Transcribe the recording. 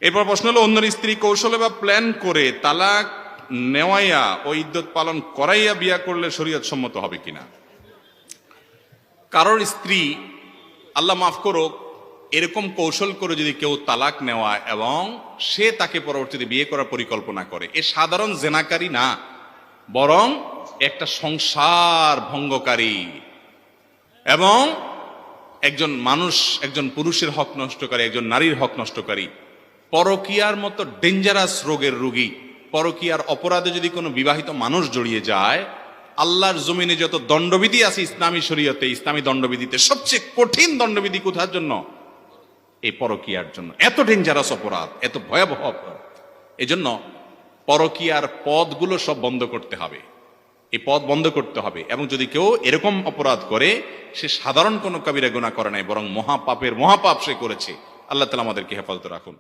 এরপর প্রশ্ন হলো, অন্যের স্ত্রী কৌশলে বা প্ল্যান করে তালাক নেওয়াইয়া ও ইদ্যত পালন করাইয়া বিয়া করলে শরীয়ত সম্মত হবে কিনা। কারোর স্ত্রী, আল্লাহ মাফ করুক, এরকম কৌশল করে যদি কেউ তালাক নেওয়া এবং সে তাকে পরবর্তীতে বিয়ে করার পরিকল্পনা করে, এ সাধারণ জেনাকারী না, বরং একটা সংসার ভঙ্গকারী এবং একজন মানুষ, একজন পুরুষের হক নষ্টকারী, একজন নারীর হক নষ্টকারী, পরকীয়ার মতো ডেঞ্জারাস রোগের রোগী। পরকীয়ার অপরাধে যদি কোনো বিবাহিত মানুষ জড়িয়ে যায়, আল্লাহর জমিনে যত দণ্ডবিধি আছে ইসলামী শরীয়তে, ইসলামী দণ্ডবিধিতে সবচেয়ে কঠিন দণ্ডবিধি কোথার জন্য? এই পরকীয়ার জন্য। এত ডেঞ্জারাস অপরাধ, এত ভয়াবহ অপরাধ। এজন্য পরকীয়ার পদগুলো সব বন্ধ করতে হবে, এই পদ বন্ধ করতে হবে। এবং যদি কেউ এরকম অপরাধ করে, সে সাধারণ কোনো কবিরা গুনাহ করে নাই, বরং মহাপাপের মহাপাপ সে করেছে। আল্লাহ তাআলা আমাদেরকে হেফাজত রাখুন।